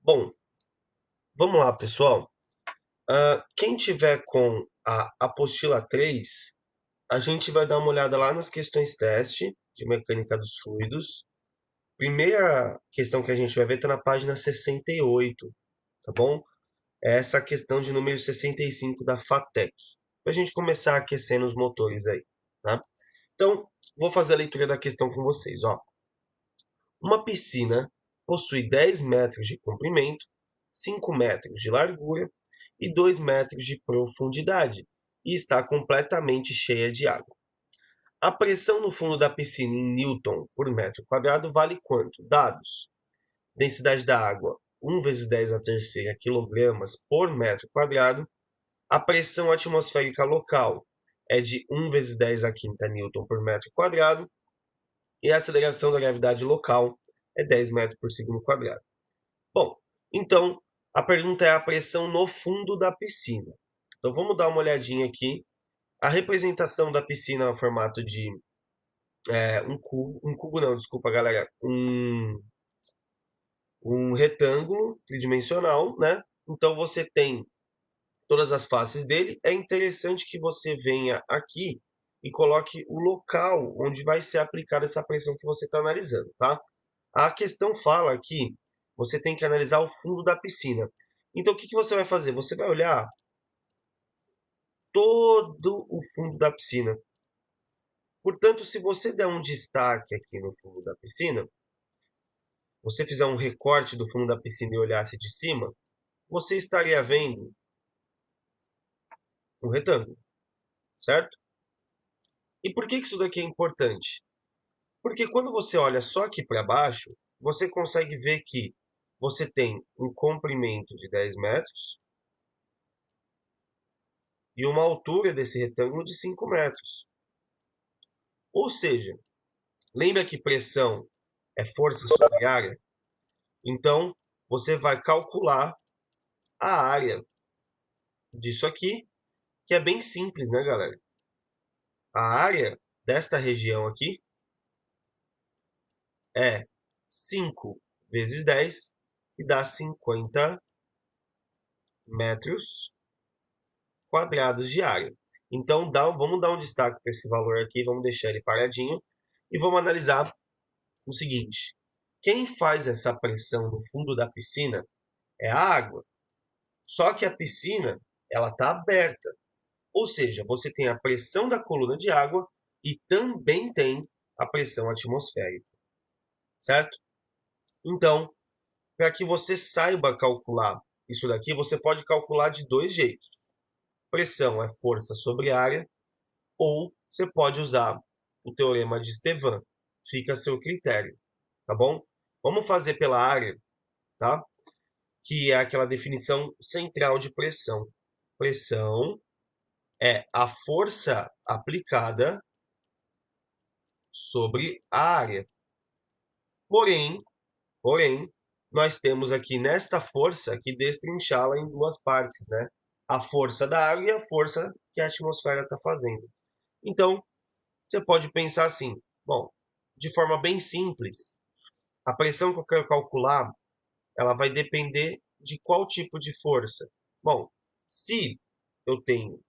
Bom, vamos lá, pessoal. Quem tiver com a apostila 3, a gente vai dar uma olhada lá nas questões teste de mecânica dos fluidos. Primeira questão que a gente vai ver está na página 68, tá bom? É essa questão de número 65 da FATEC. Para a gente começar aquecendo os motores aí, tá? Então, vou fazer a leitura da questão com vocês, ó. Uma piscina possui 10 metros de comprimento, 5 metros de largura e 2 metros de profundidade e está completamente cheia de água. A pressão no fundo da piscina em Newton por metro quadrado vale quanto? Dados. Densidade da água, 1 vezes 10 a terceira quilogramas por metro quadrado. A pressão atmosférica local é de 1 vezes 10 a quinta Newton por metro quadrado. E a aceleração da gravidade local é 10 metros por segundo quadrado. Bom, então a pergunta é a pressão no fundo da piscina. Então vamos dar uma olhadinha aqui. A representação da piscina é no formato de um cubo não, desculpa galera, um retângulo tridimensional, né? Então você tem todas as faces dele. É interessante que você venha aqui e coloque o local onde vai ser aplicada essa pressão que você está analisando, tá? A questão fala que você tem que analisar o fundo da piscina. Então, o que você vai fazer? Você vai olhar todo o fundo da piscina. Portanto, se você der um destaque aqui no fundo da piscina, você fizer um recorte do fundo da piscina e olhasse de cima, você estaria vendo um retângulo, certo? E por que isso daqui é importante? Porque quando você olha só aqui para baixo, você consegue ver que você tem um comprimento de 10 metros e uma altura desse retângulo de 5 metros. Ou seja, lembra que pressão é força sobre área? Então, você vai calcular a área disso aqui, que é bem simples, né, galera? A área desta região aqui é 5 vezes 10, que dá 50 metros quadrados de área. Então, vamos dar um destaque para esse valor aqui, vamos deixar ele paradinho e vamos analisar o seguinte. Quem faz essa pressão no fundo da piscina é a água. Só que a piscina ela está aberta. Ou seja, você tem a pressão da coluna de água e também tem a pressão atmosférica. Certo? Então, para que você saiba calcular isso daqui, você pode calcular de dois jeitos. Pressão é força sobre área, ou você pode usar o teorema de Estevan. Fica a seu critério, tá bom? Vamos fazer pela área, tá? Que é aquela definição central de pressão. Pressão é a força aplicada sobre a área. Porém, nós temos aqui nesta força que destrinchá-la em duas partes, né? A força da água e a força que a atmosfera está fazendo. Então, você pode pensar assim, bom, de forma bem simples, a pressão que eu quero calcular, ela vai depender de qual tipo de força. Bom, se eu tenho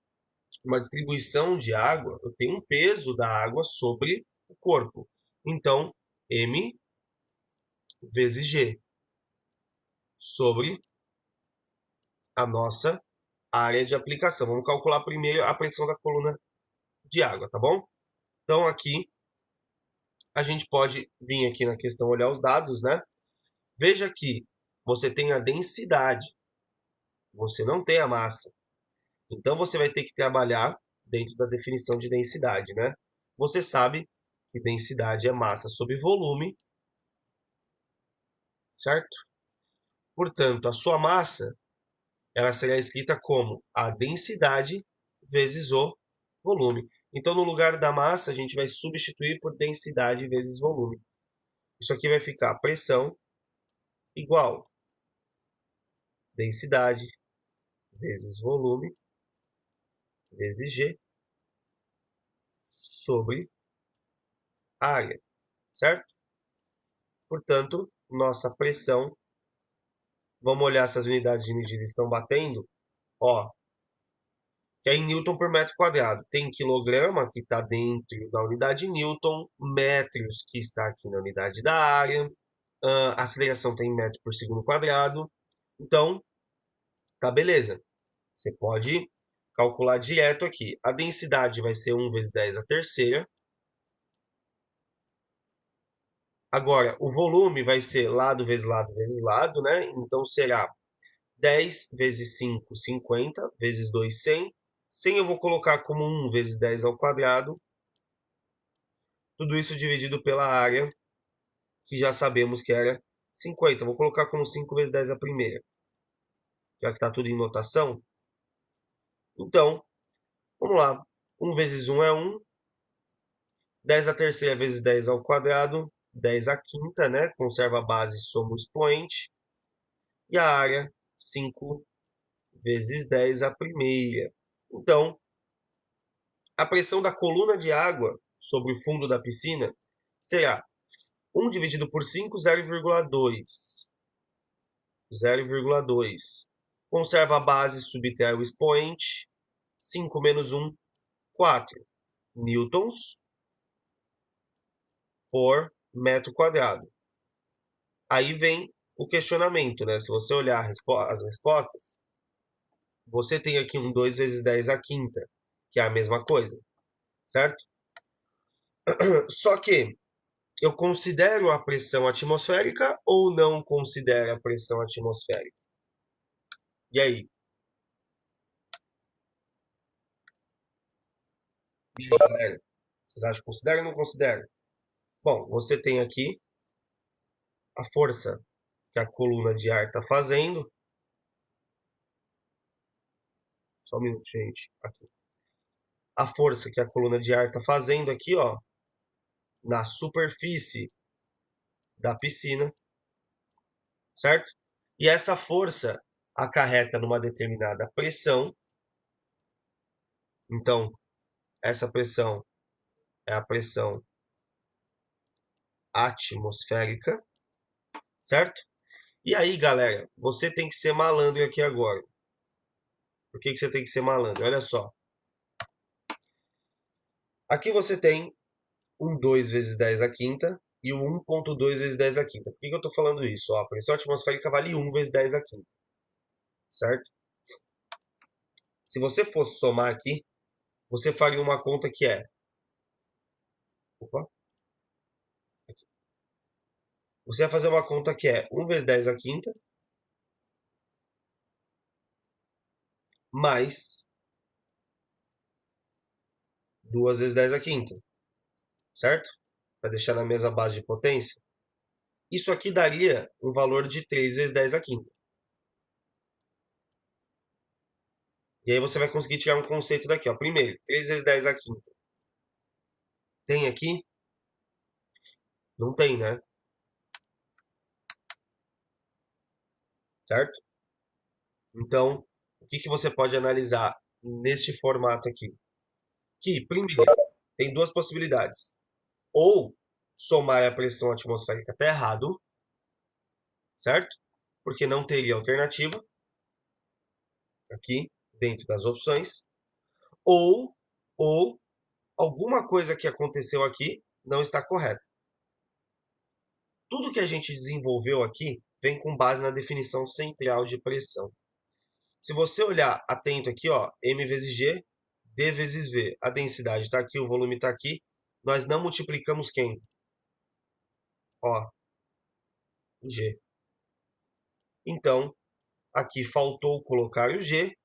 uma distribuição de água, eu tenho um peso da água sobre o corpo. Então, M vezes G sobre a nossa área de aplicação. Vamos calcular primeiro a pressão da coluna de água, tá bom? Então, aqui, a gente pode vir aqui na questão olhar os dados, né? Veja que você tem a densidade, você não tem a massa. Então, você vai ter que trabalhar dentro da definição de densidade, né? Você sabe que densidade é massa sobre volume, certo? Portanto, a sua massa ela será escrita como a densidade vezes o volume. Então, no lugar da massa, a gente vai substituir por densidade vezes volume. Isso aqui vai ficar pressão igual densidade vezes volume vezes G sobre área, certo? Portanto, nossa pressão Vamos olhar se as unidades de medida estão batendo. Ó, que é em Newton por metro quadrado. Tem quilograma, que está dentro da unidade Newton, metros, que está aqui na unidade da área, a aceleração está em metro por segundo quadrado. Então, tá beleza. Você pode calcular direto aqui. A densidade vai ser 1 vezes 10 a terceira. Agora, o volume vai ser lado vezes lado vezes lado, né? Então, será 10 vezes 5, 50, vezes 2, 100. 100 eu vou colocar como 1 vezes 10 ao quadrado. Tudo isso dividido pela área, que já sabemos que era 50. Vou colocar como 5 vezes 10 a primeira, já que está tudo em notação. Então, vamos lá. 1 vezes 1 é 1. 10 a terceira vezes 10 ao quadrado. 10 a quinta, né? Conserva a base, soma o expoente. E a área, 5 vezes 10 a primeira. Então, a pressão da coluna de água sobre o fundo da piscina será 1 dividido por 5, 0,2. 0,2. Conserva a base, subtrai o expoente. 5 menos 1, 4 newtons por metro quadrado. Aí vem o questionamento, né? Se você olhar as respostas, você tem aqui um 2 vezes 10 a quinta, que é a mesma coisa, certo? Só que eu considero a pressão atmosférica ou não considero a pressão atmosférica? E aí? E aí, galera? Vocês acham que considera ou não considera? Bom, você tem aqui a força que a coluna de ar está fazendo. Só um minuto, gente. Aqui. A força que a coluna de ar está fazendo aqui, ó, na superfície da piscina, certo? E essa força acarreta numa determinada pressão. Então, essa pressão é a pressão atmosférica, certo? E aí, galera, você tem que ser malandro aqui agora. Por que você tem que ser malandro? Olha só. Aqui você tem um 2 vezes 10 a quinta e o 1,2 vezes 10 a quinta. Por que eu estou falando isso? Ó, a pressão atmosférica vale 1 vezes 10 a quinta, certo? Se você fosse somar aqui, você faria uma conta que é... Opa. Aqui. Você vai fazer uma conta que é 1 vezes 10 a quinta mais 2 vezes 10 a quinta, certo? Para deixar na mesma base de potência. Isso aqui daria um valor de 3 vezes 10 a quinta. E aí você vai conseguir tirar um conceito daqui, ó. Primeiro, 3 vezes 10 a quinta. Tem aqui? Não tem, né? Certo? Então, o que você pode analisar neste formato aqui? Que, primeiro, tem duas possibilidades. Ou somar a pressão atmosférica está errado, certo? Porque não teria alternativa aqui dentro das opções. Ou alguma coisa que aconteceu aqui não está correta. Tudo que a gente desenvolveu aqui vem com base na definição central de pressão. Se você olhar atento aqui, ó, M vezes G, D vezes V. A densidade está aqui, o volume está aqui. Nós não multiplicamos quem? Ó, o G. Então, aqui faltou colocar o G.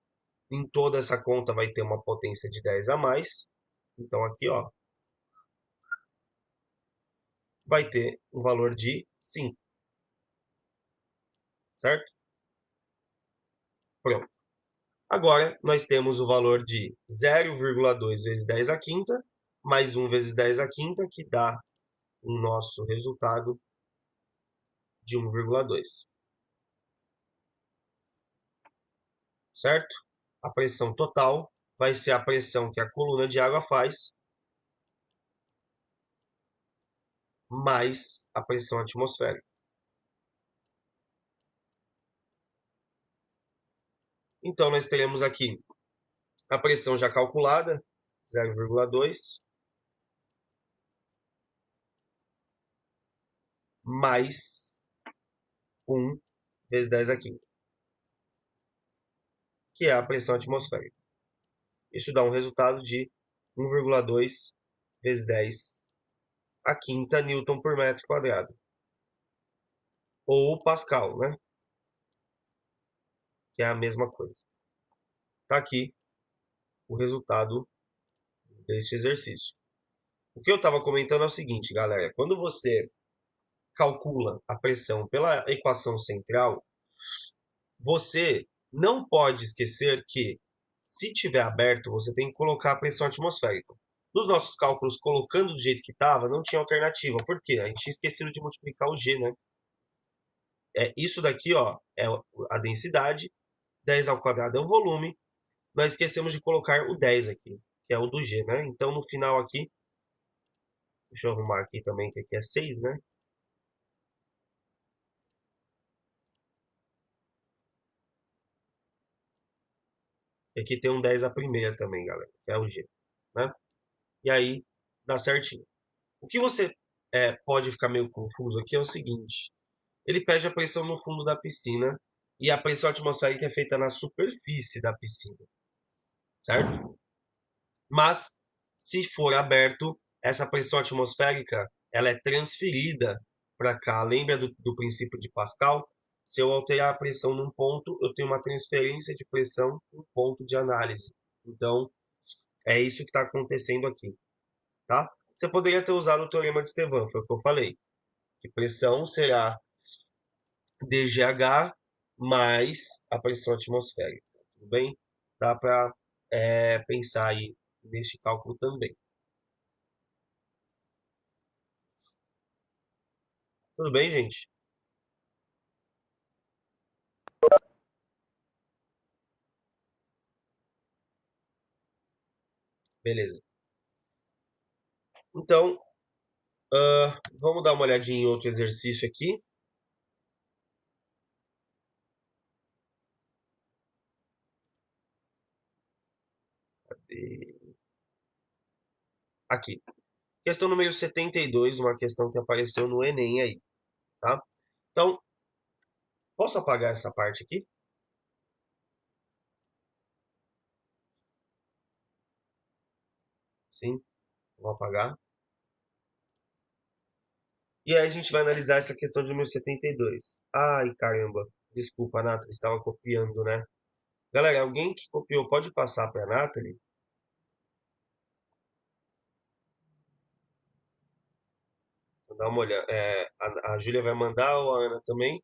Em toda essa conta vai ter uma potência de 10 a mais. Então, aqui, ó, vai ter um valor de 5. Certo? Pronto. Agora, nós temos o valor de 0,2 vezes 10 a quinta, mais 1 vezes 10 a quinta, que dá o nosso resultado de 1,2. Certo? A pressão total vai ser a pressão que a coluna de água faz, mais a pressão atmosférica. Então, nós teremos aqui a pressão já calculada, 0,2, mais 1 vezes 10 a quinta, que é a pressão atmosférica. Isso dá um resultado de 1,2 vezes 10 a quinta Newton por metro quadrado. Ou Pascal, né? Que é a mesma coisa. Tá aqui o resultado deste exercício. O que eu estava comentando é o seguinte, galera. Quando você calcula a pressão pela equação central, você não pode esquecer que, se tiver aberto, você tem que colocar a pressão atmosférica. Nos nossos cálculos, colocando do jeito que estava, não tinha alternativa. Por quê? A gente tinha esquecido de multiplicar o G, né? Isso daqui, ó, é a densidade, 10 ao quadrado é o volume. Nós esquecemos de colocar o 10 aqui, que é o do G, né? Então, no final aqui, deixa eu arrumar aqui também, que aqui é 6, né? E aqui tem um 10 a primeira também, galera, que é o G, né? E aí, dá certinho. O que você pode ficar meio confuso aqui é o seguinte. Ele pede a pressão no fundo da piscina e a pressão atmosférica é feita na superfície da piscina, certo? Mas, se for aberto, essa pressão atmosférica ela é transferida para cá. Lembra do princípio de Pascal? Se eu alterar a pressão num ponto, eu tenho uma transferência de pressão no ponto de análise. Então, é isso que está acontecendo aqui, tá? Você poderia ter usado o teorema de Estevan, foi o que eu falei. Que pressão será dGH mais a pressão atmosférica. Tudo bem? Dá para pensar aí neste cálculo também. Tudo bem, gente? Beleza. Então, vamos dar uma olhadinha em outro exercício aqui. Aqui. Questão número 72, uma questão que apareceu no Enem aí, tá? Então, posso apagar essa parte aqui? Sim, vou apagar. E aí a gente vai analisar essa questão de número 72. Ai, caramba. Desculpa, Nathalie, estava copiando, né? Galera, alguém que copiou pode passar para a Nathalie? Vou dar uma olhada. A Júlia vai mandar ou a Ana também?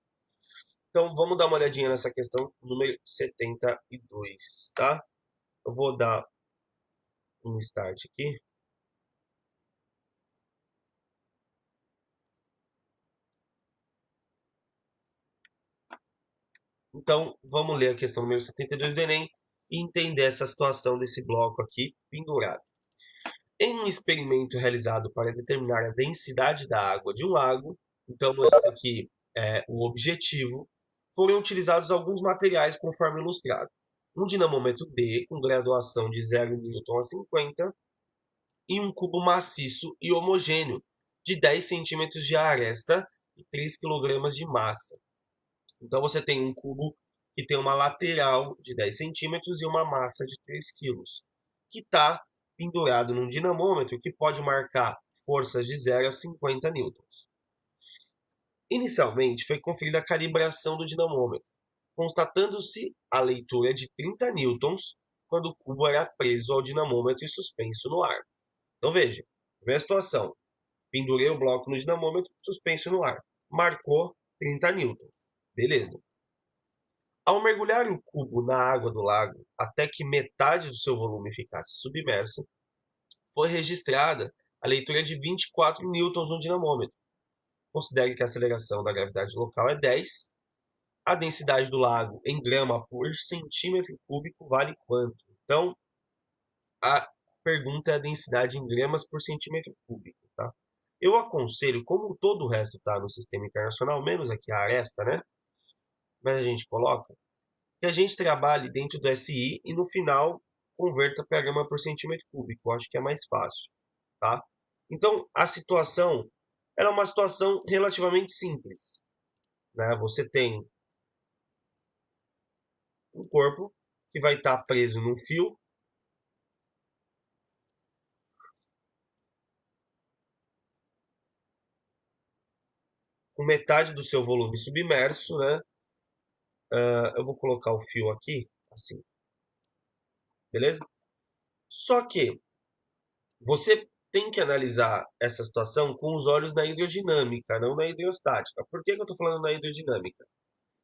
Então vamos dar uma olhadinha nessa questão número 72, tá? Eu vou dar um start aqui. Então vamos ler a questão número 72 do Enem e entender essa situação desse bloco aqui pendurado. Em um experimento realizado para determinar a densidade da água de um lago, então esse aqui é o objetivo, foram utilizados alguns materiais conforme ilustrado. Um dinamômetro D com graduação de 0 newton a 50 e um cubo maciço e homogêneo de 10 centímetros de aresta e 3 quilogramas de massa. Então você tem um cubo que tem uma lateral de 10 centímetros e uma massa de 3 quilos, que está pendurado num dinamômetro que pode marcar forças de 0 a 50 newtons. Inicialmente foi conferida a calibração do dinamômetro, constatando-se a leitura de 30 newtons quando o cubo era preso ao dinamômetro e suspenso no ar. Então veja, primeira situação, pendurei o bloco no dinamômetro, suspenso no ar, marcou 30 newtons, beleza. Ao mergulhar o cubo na água do lago até que metade do seu volume ficasse submersa, foi registrada a leitura de 24 newtons no dinamômetro. Considere que a aceleração da gravidade local é 10. A densidade do lago em grama por centímetro cúbico vale quanto? Então, a pergunta é a densidade em gramas por centímetro cúbico, tá? Eu aconselho, como todo o resto está no sistema internacional, menos aqui a aresta, né? Mas a gente coloca, que que a gente trabalhe dentro do SI e no final converta para grama por centímetro cúbico. Eu acho que é mais fácil, tá? Então, a situação ela é uma situação relativamente simples, né? Você tem um corpo que vai estar preso num fio com metade do seu volume submerso, né? Eu vou colocar o fio aqui, assim, beleza? Só que você tem que analisar essa situação com os olhos na hidrodinâmica, não na hidrostática. Por que eu estou falando na hidrodinâmica?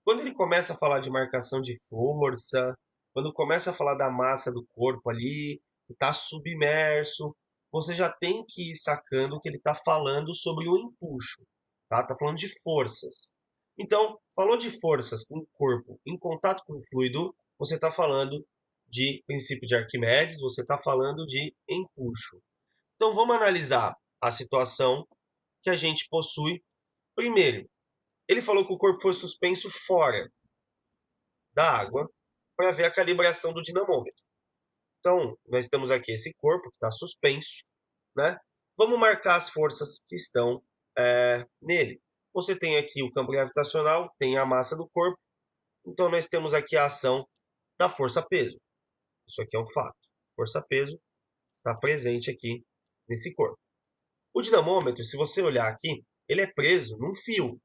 Quando ele começa a falar de marcação de força, quando começa a falar da massa do corpo ali, que está submerso, você já tem que ir sacando que ele está falando sobre o empuxo, tá? Está falando de forças. Então, falou de forças com o corpo em contato com o fluido, você está falando de princípio de Arquimedes, você está falando de empuxo. Então, vamos analisar a situação que a gente possui. Primeiro, ele falou que o corpo foi suspenso fora da água para ver a calibração do dinamômetro. Então, nós temos aqui esse corpo que está suspenso, né? Vamos marcar as forças que estão nele. Você tem aqui o campo gravitacional, tem a massa do corpo, então nós temos aqui a ação da força-peso. Isso aqui é um fato. Força-peso está presente aqui nesse corpo. O dinamômetro, se você olhar aqui, ele é preso num fio.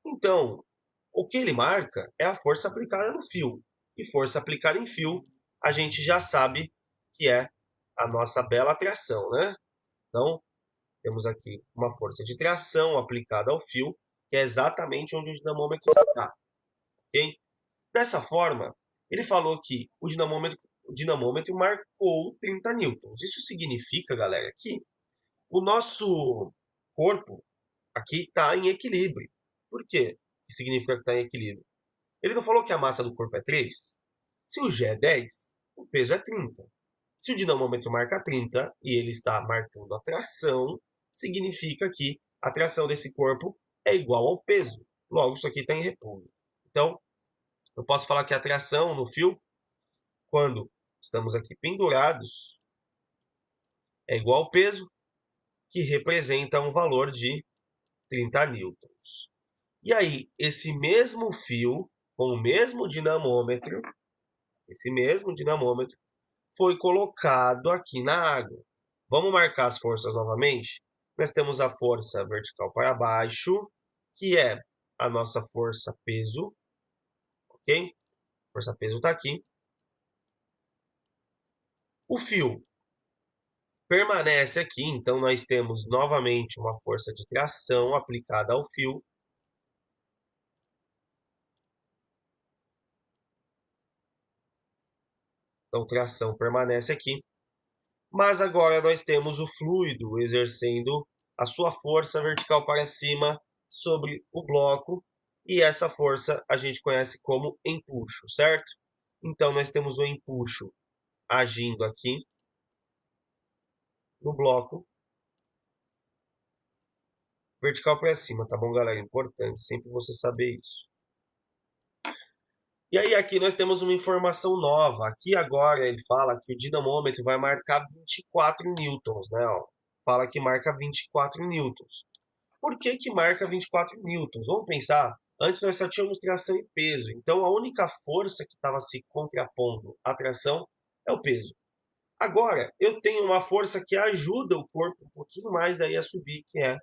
Então, o que ele marca é a força aplicada no fio. E força aplicada em fio, a gente já sabe que é a nossa bela tração, né? Então, temos aqui uma força de tração aplicada ao fio, que é exatamente onde o dinamômetro está. Ok? Dessa forma, ele falou que o dinamômetro marcou 30 newtons. Isso significa, galera, que o nosso corpo aqui está em equilíbrio. Por quê? Que significa que está em equilíbrio? Ele não falou que a massa do corpo é 3? Se o G é 10, o peso é 30. Se o dinamômetro marca 30 e ele está marcando a tração, significa que a tração desse corpo é igual ao peso. Logo, isso aqui está em repouso. Então, eu posso falar que a tração no fio, quando estamos aqui pendurados, é igual ao peso, que representa um valor de 30 newtons. E aí, esse mesmo fio, com o mesmo dinamômetro, foi colocado aqui na água. Vamos marcar as forças novamente? Nós temos a força vertical para baixo, que é a nossa força peso, ok? Força peso está aqui. O fio permanece aqui, então nós temos novamente uma força de tração aplicada ao fio. Então, tração permanece aqui. Mas agora nós temos o fluido exercendo a sua força vertical para cima sobre o bloco. E essa força a gente conhece como empuxo, certo? Então, nós temos o empuxo agindo aqui no bloco. Vertical para cima, tá bom, galera? Importante sempre você saber isso. E aí aqui nós temos uma informação nova. Aqui agora ele fala que o dinamômetro vai marcar 24 newtons, né? Ó, fala que marca 24 newtons. Por que que marca 24 newtons? Vamos pensar, antes nós só tínhamos tração e peso. Então a única força que estava se contrapondo à tração é o peso. Agora, eu tenho uma força que ajuda o corpo um pouquinho mais aí a subir, que é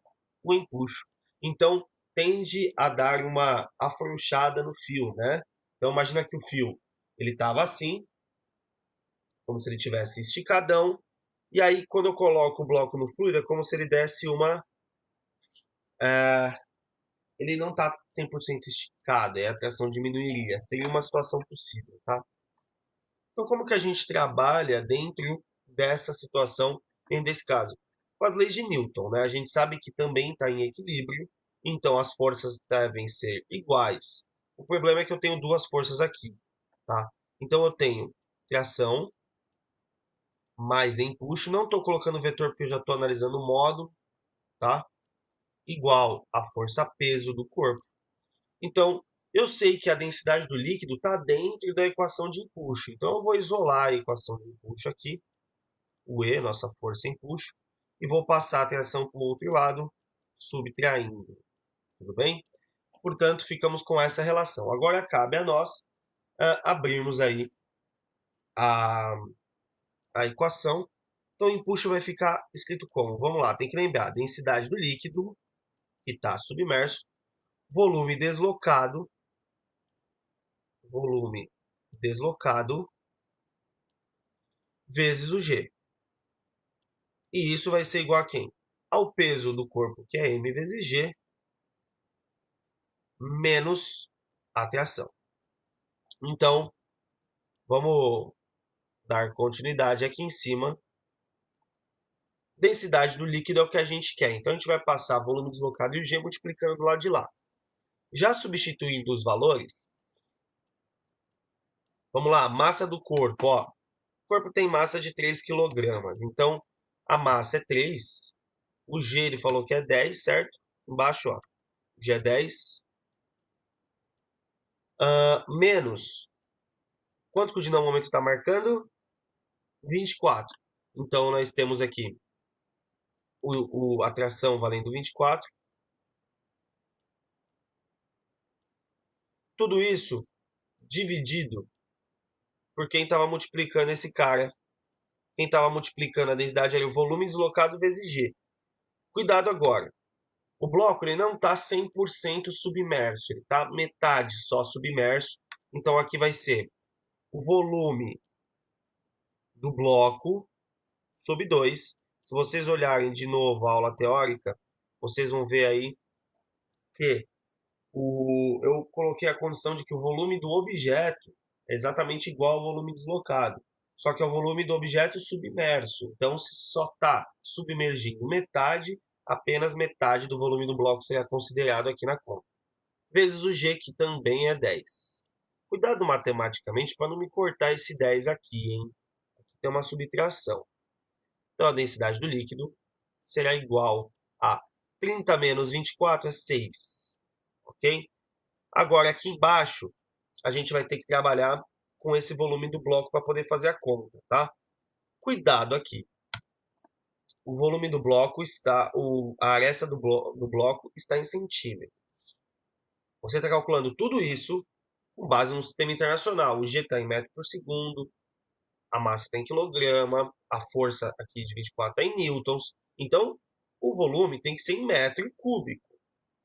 o empuxo. Então, tende a dar uma afrouxada no fio, né? Então, imagina que o fio ele estava assim, como se ele tivesse esticadão. E aí, quando eu coloco o bloco no fluido, é como se ele desse uma... ele não está 100% esticado, aí a tração diminuiria. Seria uma situação possível, tá? Então, como que a gente trabalha dentro dessa situação, desse caso? Com as leis de Newton, né? A gente sabe que também está em equilíbrio, então as forças devem ser iguais. O problema é que eu tenho duas forças aqui, tá? Então, eu tenho tração mais empuxo. Não estou colocando vetor porque eu já estou analisando o módulo, tá? Igual a força-peso do corpo. Então, Eu sei que a densidade do líquido está dentro da equação de empuxo. Então, eu vou isolar a equação de empuxo aqui, o E, nossa força empuxo, e vou passar a tensão para o outro lado, subtraindo. Tudo bem? Portanto, ficamos com essa relação. Agora, cabe a nós abrirmos aí a equação. Então, o empuxo vai ficar escrito como? Vamos lá, tem que lembrar. Densidade do líquido, que está submerso, volume deslocado, vezes o G. E isso vai ser igual a quem? Ao peso do corpo, que é M vezes G, menos a tração. Então, vamos dar continuidade aqui em cima. Densidade do líquido é o que a gente quer. Então, a gente vai passar volume deslocado e o G multiplicando do lado de lá. Já substituindo os valores, vamos lá, massa do corpo. Ó. O corpo tem massa de 3 kg. Então, a massa é 3. O G ele falou que é 10, certo? Embaixo, ó. O G é 10. Menos. Quanto que o dinamômetro está marcando? 24. Então, nós temos aqui a tração valendo 24. Tudo isso dividido por quem estava multiplicando esse cara. Quem estava multiplicando a densidade aí, o volume deslocado vezes G. Cuidado agora. O bloco ele não está 100% submerso. Ele está metade só submerso. Então, aqui vai ser o volume do bloco sobre 2. Se vocês olharem de novo a aula teórica, vocês vão ver aí que eu coloquei a condição de que o volume do objeto é exatamente igual ao volume deslocado. Só que é o volume do objeto submerso. Então, se só está submergindo metade, apenas metade do volume do bloco será considerado aqui na conta. Vezes o G, que também é 10. Cuidado matematicamente para não me cortar esse 10 aqui, hein? Aqui tem uma subtração. Então, a densidade do líquido será igual a 30 menos 24 é 6. Ok? Agora, aqui embaixo, a gente vai ter que trabalhar com esse volume do bloco para poder fazer a conta, tá? Cuidado aqui. O volume do bloco está... a aresta do bloco está em centímetros. Você está calculando tudo isso com base no sistema internacional. O G está em metro por segundo, a massa está em quilograma, a força aqui de 24 está em newtons. Então, o volume tem que ser em metro cúbico.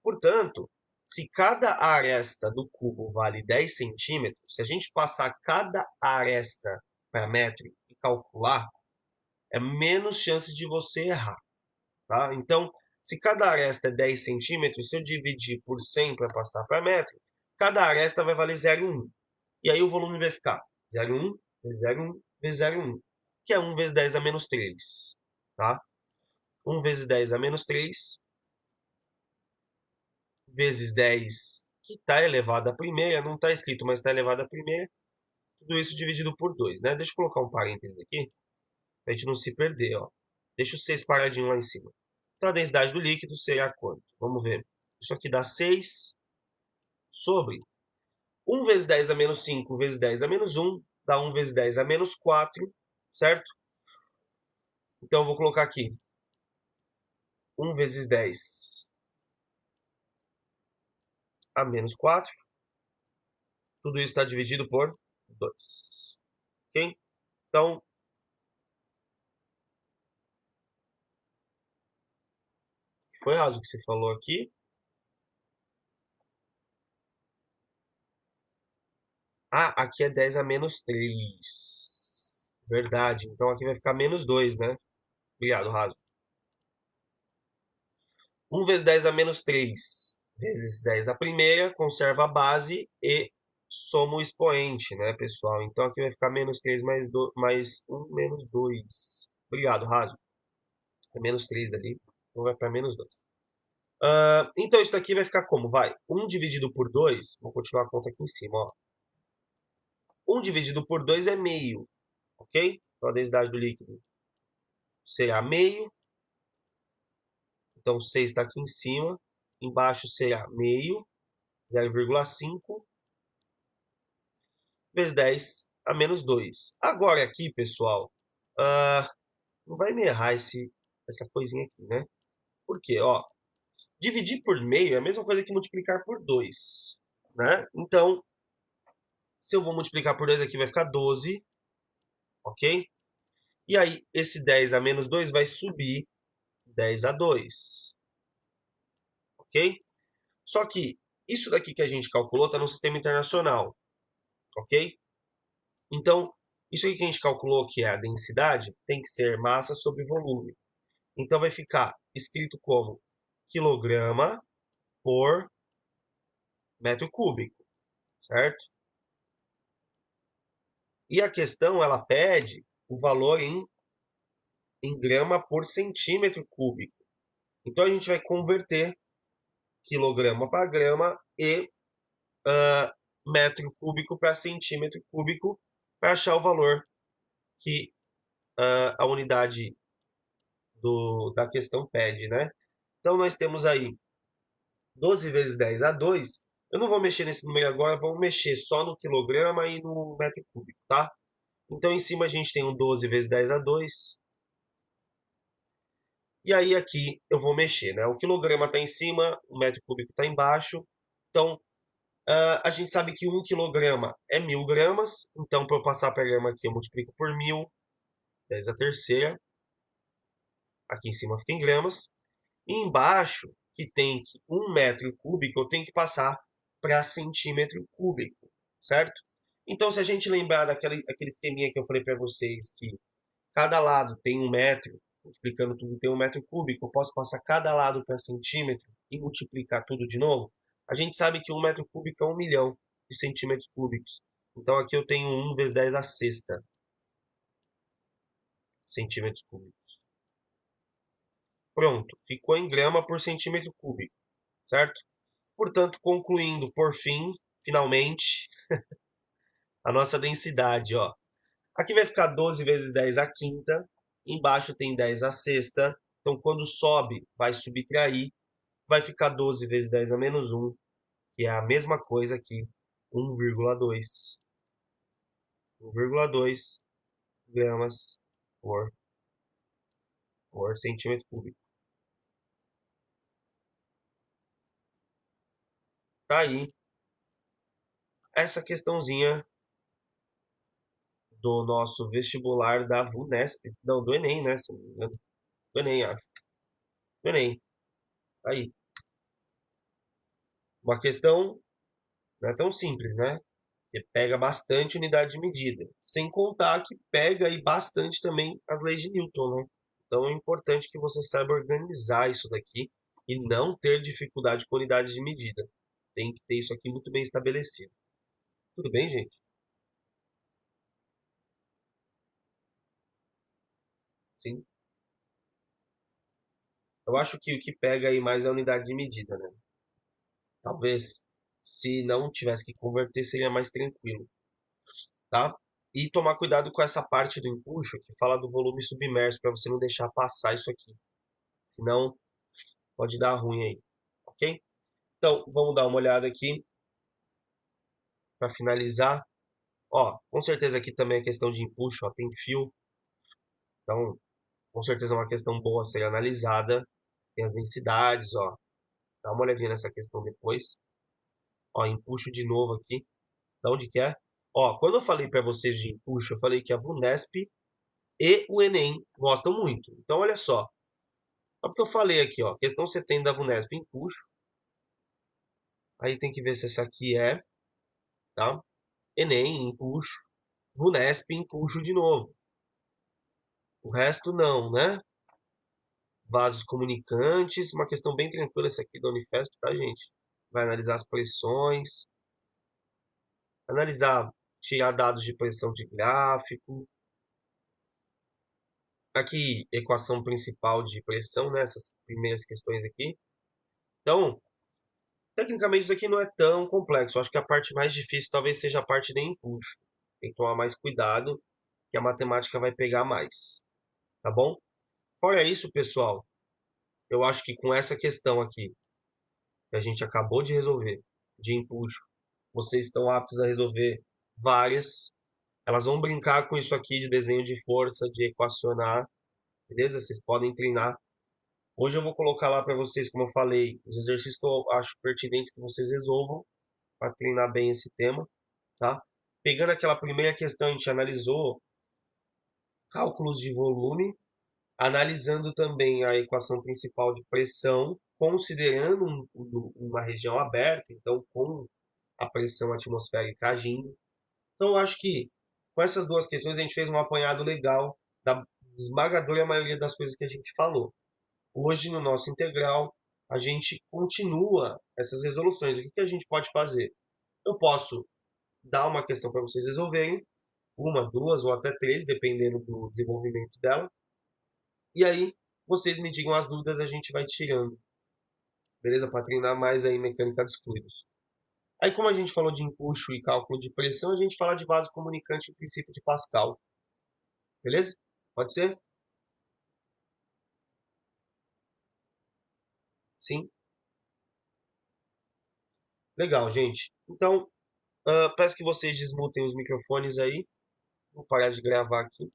Portanto, se cada aresta do cubo vale 10 centímetros, se a gente passar cada aresta para metro e calcular, é menos chance de você errar. Tá? Então, se cada aresta é 10 centímetros, se eu dividir por 100 para passar para metro, cada aresta vai valer 0,1. E aí o volume vai ficar 0,1 vezes 0,1 vezes 0,1, que é 1 vezes 10 a menos 3. Tá? 1 vezes 10 a menos 3 vezes 10, que está elevado à primeira, não está escrito, mas está elevado à primeira, tudo isso dividido por 2, né? Deixa eu colocar um parênteses aqui, para a gente não se perder, ó. Deixa o 6 paradinho lá em cima. Então, a densidade do líquido será quanto? Vamos ver. Isso aqui dá 6 sobre 1 vezes 10 a menos 5 vezes 10 a menos 1, dá 1 vezes 10 a menos 4, certo? Então, eu vou colocar aqui 1 vezes 10 a menos 4. Tudo isso está dividido por 2. Ok? Então, foi raso o que você falou aqui. Ah, aqui é 10 a menos 3. Verdade. Então aqui vai ficar menos 2, né? Obrigado, raso. 1 vezes 10 a menos 3 vezes 10 a primeira, conserva a base e soma o expoente, né, pessoal? Então aqui vai ficar menos 3 mais 1 menos 2. Obrigado, raso. É menos 3 ali, então vai para menos 2. Então isso daqui vai ficar como? Vai, 1 dividido por 2, vou continuar a conta aqui em cima, ó. 1 dividido por 2 é meio, ok? Então a densidade do líquido será meio. Então 6 está aqui em cima. Embaixo será meio. 0,5 vezes 10 a menos 2. Agora aqui, pessoal, não vai me errar essa coisinha aqui, né? Por quê? Ó, dividir por meio é a mesma coisa que multiplicar por 2, né? Então, se eu vou multiplicar por 2 aqui, vai ficar 12, ok? E aí, esse 10 a menos 2 vai subir 10 a 2, ok? Só que isso daqui que a gente calculou está no sistema internacional, ok? Então, isso aqui que a gente calculou, que é a densidade, tem que ser massa sobre volume. Então, vai ficar escrito como quilograma por metro cúbico, certo? E a questão, ela pede o valor em grama por centímetro cúbico. Então, a gente vai converter quilograma para grama e metro cúbico para centímetro cúbico para achar o valor que a unidade da questão pede, né? Então, nós temos aí 12 vezes 10 a 2. Eu não vou mexer nesse número agora, vamos mexer só no quilograma e no metro cúbico, tá? Então, em cima a gente tem um 12 vezes 10 a 2. E aí aqui eu vou mexer, né? O quilograma está em cima, o metro cúbico está embaixo. Então, a gente sabe que 1 quilograma é 1000 gramas. Então, para eu passar para grama aqui, eu multiplico por 1000, 10 a terceira. Aqui em cima fica em gramas. E embaixo, que tem que 1 metro cúbico, eu tenho que passar para centímetro cúbico, certo? Então, se a gente lembrar aquele esqueminha que eu falei para vocês, que cada lado tem 1 metro, multiplicando tudo tem 1 metro cúbico, eu posso passar cada lado para centímetro e multiplicar tudo de novo. A gente sabe que 1 metro cúbico é 1 milhão de centímetros cúbicos. Então, aqui eu tenho 1 vezes 10 a sexta centímetros cúbicos. Pronto, ficou em grama por centímetro cúbico, certo? Portanto, concluindo, por fim, finalmente, a nossa densidade, ó. Aqui vai ficar 12 vezes 10 a quinta, embaixo tem 10 a sexta, então quando sobe, vai subtrair, vai ficar 12 vezes 10 a menos 1, que é a mesma coisa aqui, 1,2. 1,2 gramas por centímetro cúbico. Tá aí essa questãozinha do nosso vestibular da VUNESP, não, do Enem, né, se não me engano. Do Enem, acho. Do Enem. Tá aí. Uma questão não é tão simples, né? Porque pega bastante unidade de medida. Sem contar que pega aí bastante também as leis de Newton, né? Então é importante que você saiba organizar isso daqui e não ter dificuldade com unidades de medida. Tem que ter isso aqui muito bem estabelecido. Tudo bem, gente? Sim. Eu acho que o que pega aí mais é a unidade de medida, né? Talvez se não tivesse que converter seria mais tranquilo, tá? E tomar cuidado com essa parte do empuxo que fala do volume submerso para você não deixar passar isso aqui. Senão pode dar ruim aí, ok? Então, vamos dar uma olhada aqui para finalizar. Ó, com certeza aqui também é questão de empuxo, ó, tem fio. Então, com certeza é uma questão boa a ser analisada. Tem as densidades, ó. Dá uma olhadinha nessa questão depois. Ó, empuxo de novo aqui. Da onde que é? Ó, quando eu falei para vocês de empuxo, eu falei que a VUNESP e o Enem gostam muito. Então, olha só. Só porque eu falei aqui, ó, questão 70 da VUNESP empuxo. Aí tem que ver se essa aqui é, tá? Enem, empuxo. VUNESP, empuxo de novo. O resto não, né? Vasos comunicantes, uma questão bem tranquila essa aqui da Unifesp, tá, gente? Vai analisar as pressões, analisar, tirar dados de pressão de gráfico. Aqui, equação principal de pressão, né? Essas primeiras questões aqui. Então, tecnicamente isso aqui não é tão complexo. Eu acho que a parte mais difícil talvez seja a parte de empuxo. Tem que tomar mais cuidado, que a matemática vai pegar mais, tá bom? Fora isso, pessoal, eu acho que com essa questão aqui, que a gente acabou de resolver, de empuxo, vocês estão aptos a resolver várias. Elas vão brincar com isso aqui de desenho de força, de equacionar, beleza? Vocês podem treinar. Hoje eu vou colocar lá para vocês, como eu falei, os exercícios que eu acho pertinentes que vocês resolvam para treinar bem esse tema, tá? Pegando aquela primeira questão, a gente analisou cálculos de volume, analisando também a equação principal de pressão, considerando uma região aberta, então com a pressão atmosférica agindo. Então eu acho que com essas duas questões a gente fez um apanhado legal da esmagadora maioria das coisas que a gente falou. Hoje no nosso integral a gente continua essas resoluções. O que a gente pode fazer? Eu posso dar uma questão para vocês resolverem, uma, duas ou até três, dependendo do desenvolvimento dela. E aí, vocês me digam as dúvidas, a gente vai tirando, beleza? Para treinar mais aí mecânica dos fluidos. Aí, como a gente falou de empuxo e cálculo de pressão, a gente fala de vaso comunicante e princípio de Pascal, beleza? Pode ser? Sim? Legal, gente. Então, peço que vocês desmutem os microfones aí. Vou parar de gravar aqui.